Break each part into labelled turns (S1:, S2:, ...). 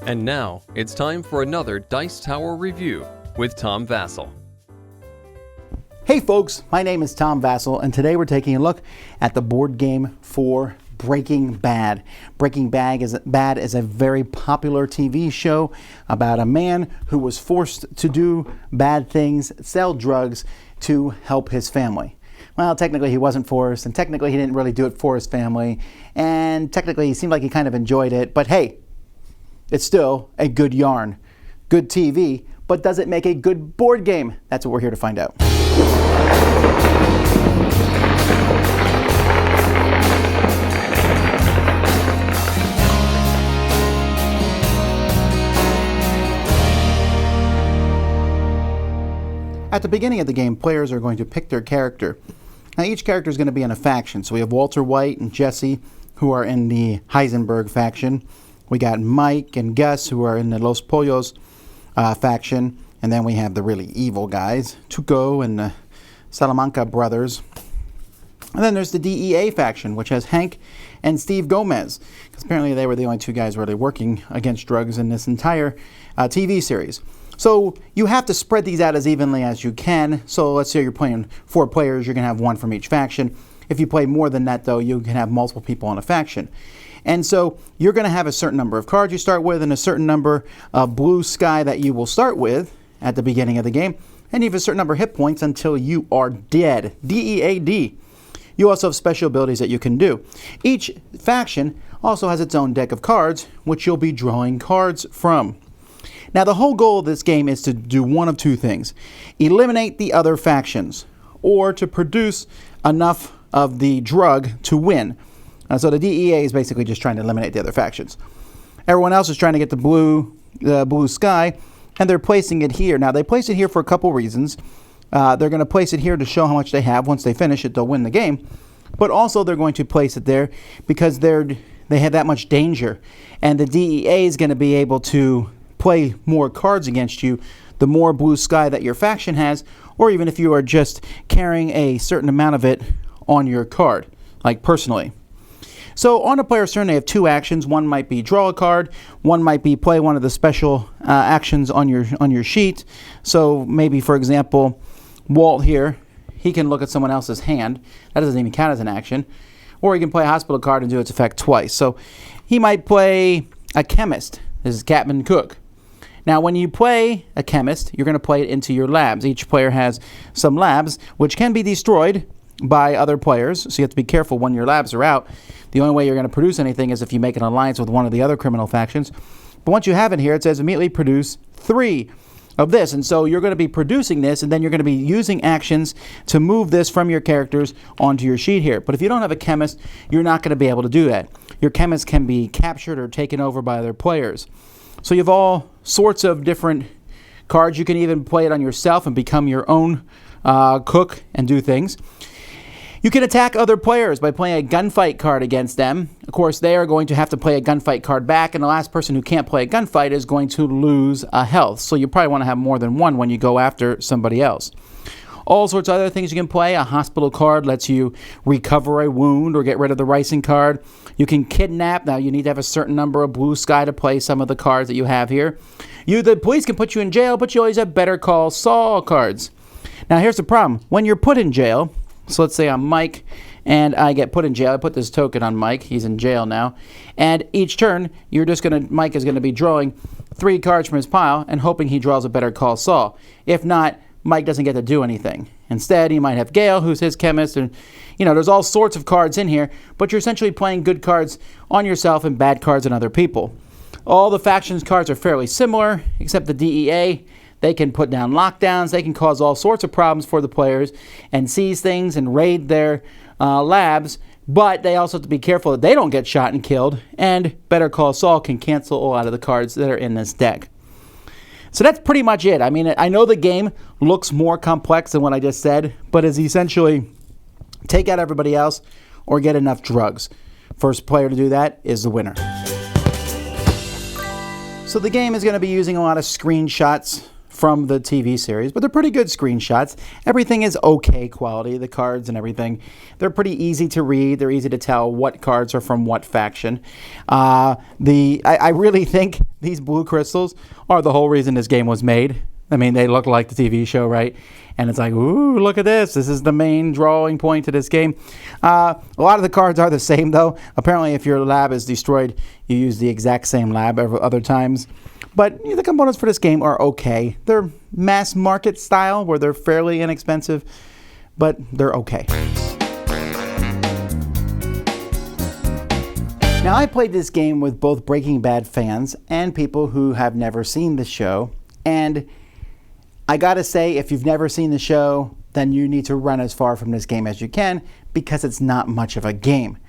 S1: And now, it's time for another Dice Tower review with Tom Vasel.
S2: Hey folks, my name is Tom Vasel, and today we're taking a look at the board game for Breaking Bad. Breaking Bad is a very popular TV show about a man who was forced to do bad things, sell drugs to help his family. Well, technically he wasn't forced, and technically he didn't really do it for his family, and technically he seemed like he kind of enjoyed it, but hey, it's still a good yarn, good TV, but does it make a good board game? That's what we're here to find out. At the beginning of the game, players are going to pick their character. Now each character is going to be in a faction. So we have Walter White and Jesse, who are in the Heisenberg faction. We got Mike and Gus, who are in the Los Pollos faction. And then we have the really evil guys, Tuco and the Salamanca brothers. And then there's the DEA faction, which has Hank and Steve Gomez, because apparently they were the only two guys really working against drugs in this entire TV series. So you have to spread these out as evenly as you can. So let's say you're playing 4 players, you're going to have 1 from each faction. If you play more than that, though, you can have multiple people in a faction. And so you're going to have a certain number of cards you start with and a certain number of blue sky that you will start with at the beginning of the game. And you have a certain number of hit points until you are dead. D-E-A-D. You also have special abilities that you can do. Each faction also has its own deck of cards, which you'll be drawing cards from. Now, the whole goal of this game is to do one of 2 things. Eliminate the other factions, or to produce enough of the drug to win. So the DEA is basically just trying to eliminate the other factions. Everyone else is trying to get the blue sky, and they're placing it here. Now, they place it here for a couple reasons. They're going to place it here to show how much they have. Once they finish it, they'll win the game. But also, they're going to place it there because they have that much danger. And the DEA is going to be able to play more cards against you the more blue sky that your faction has, or even if you are just carrying a certain amount of it on your card, like personally. So on a player's turn, they have 2 actions. One might be draw a card. One might be play one of the special actions on your sheet. So maybe, for example, Walt here, he can look at someone else's hand. That doesn't even count as an action. Or he can play a hospital card and do its effect twice. So he might play a chemist. This is Captain Cook. Now, when you play a chemist, you're going to play it into your labs. Each player has some labs, which can be destroyed by other players, so you have to be careful when your labs are out. The only way you're going to produce anything is if you make an alliance with one of the other criminal factions. But once you have it here, it says immediately produce 3 of this. And so you're going to be producing this, and then you're going to be using actions to move this from your characters onto your sheet here. But if you don't have a chemist, you're not going to be able to do that. Your chemist can be captured or taken over by other players. So you have all sorts of different cards. You can even play it on yourself and become your own cook and do things. You can attack other players by playing a gunfight card against them. Of course, they are going to have to play a gunfight card back, and the last person who can't play a gunfight is going to lose a health. So you probably want to have more than one when you go after somebody else. All sorts of other things you can play. A hospital card lets you recover a wound or get rid of the ricin card. You can kidnap. Now, you need to have a certain number of blue sky to play some of the cards that you have here. The police can put you in jail, but you always have Better Call Saul cards. Now, here's the problem. When you're put in jail, so let's say I'm Mike, and I get put in jail. I put this token on Mike. He's in jail now. And each turn, Mike is going to be drawing 3 cards from his pile and hoping he draws a Better Call Saul. If not, Mike doesn't get to do anything. Instead, he might have Gail, who's his chemist, and there's all sorts of cards in here, but you're essentially playing good cards on yourself and bad cards on other people. All the factions cards are fairly similar, except the DEA. They can put down lockdowns. They can cause all sorts of problems for the players and seize things and raid their labs. But they also have to be careful that they don't get shot and killed. And Better Call Saul can cancel a lot of the cards that are in this deck. So that's pretty much it. I mean, I know the game looks more complex than what I just said, but it's essentially take out everybody else or get enough drugs. First player to do that is the winner. So the game is going to be using a lot of screenshots from the TV series, but they're pretty good screenshots. Everything is okay quality, the cards and everything. They're pretty easy to read. They're easy to tell what cards are from what faction. I really think these blue crystals are the whole reason this game was made. I mean, they look like the TV show, right? And it's like, ooh, look at this. This is the main drawing point to this game. A lot of the cards are the same, though. Apparently, if your lab is destroyed, you use the exact same lab other times. But the components for this game are okay. They're mass market style, where they're fairly inexpensive, but they're okay. Now, I played this game with both Breaking Bad fans and people who have never seen the show. And I gotta say, if you've never seen the show, then you need to run as far from this game as you can, because it's not much of a game.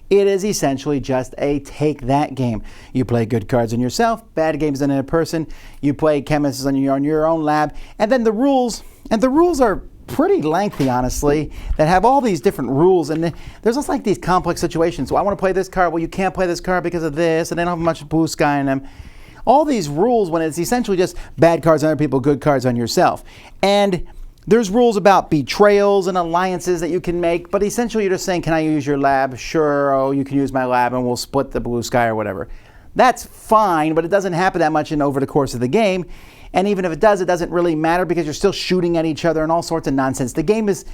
S2: It is essentially just a take that game. You play good cards on yourself, bad games on a person, you play chemists on your own lab, and then the rules are pretty lengthy, honestly, that have all these different rules, and there's just like these complex situations. So I want to play this card, well, you can't play this card because of this, and they don't have much blue sky in them. All these rules when it's essentially just bad cards on other people, good cards on yourself. And there's rules about betrayals and alliances that you can make, but essentially you're just saying, can I use your lab? Sure, oh, you can use my lab and we'll split the blue sky or whatever. That's fine, but it doesn't happen that much over the course of the game. And even if it does, it doesn't really matter because you're still shooting at each other and all sorts of nonsense. The game is,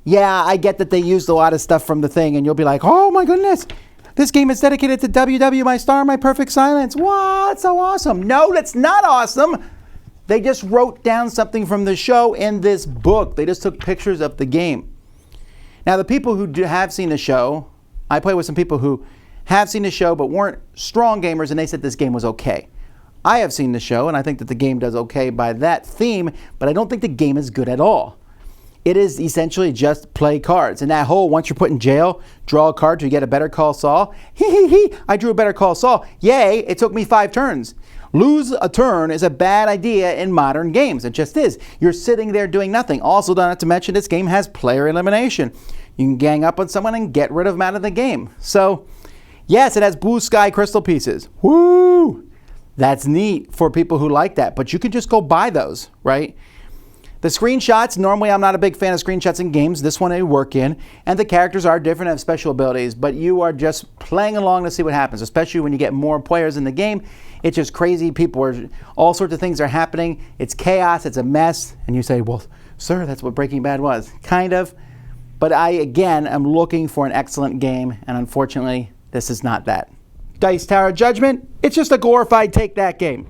S2: yeah, I get that they used a lot of stuff from the thing, and you'll be like, oh my goodness, this game is dedicated to WW, my star, my perfect silence. What? So awesome. No, that's not awesome. They just wrote down something from the show in this book. They just took pictures of the game. Now, the people who have seen the show, I play with some people who have seen the show but weren't strong gamers, and they said this game was okay. I have seen the show, and I think that the game does okay by that theme, but I don't think the game is good at all. It is essentially just play cards. And that whole, once you're put in jail, draw a card to get a Better Call Saul. I drew a Better Call Saul. Yay, it took me 5 turns. Lose a turn is a bad idea in modern games. It just is. You're sitting there doing nothing. Also, not to mention, this game has player elimination. You can gang up on someone and get rid of them out of the game. So, yes, it has blue sky crystal pieces. Woo! That's neat for people who like that. But you can just go buy those, right? The screenshots, normally I'm not a big fan of screenshots in games. This one I work in. And the characters are different, have special abilities. But you are just playing along to see what happens, especially when you get more players in the game. It's just crazy. All sorts of things are happening. It's chaos. It's a mess. And you say, well, sir, that's what Breaking Bad was. Kind of. But I, again, am looking for an excellent game. And unfortunately, this is not that. Dice Tower Judgment, it's just a glorified take that game.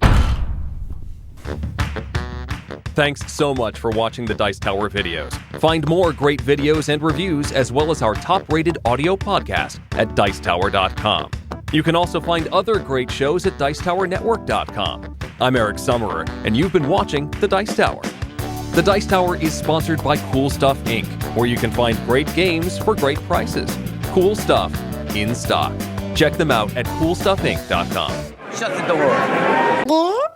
S1: Thanks so much for watching the Dice Tower videos. Find more great videos and reviews, as well as our top-rated audio podcast at Dicetower.com. You can also find other great shows at Dicetowernetwork.com. I'm Eric Summerer, and you've been watching The Dice Tower. The Dice Tower is sponsored by Cool Stuff Inc., where you can find great games for great prices. Cool stuff in stock. Check them out at CoolStuffInc.com.
S3: Shut the door.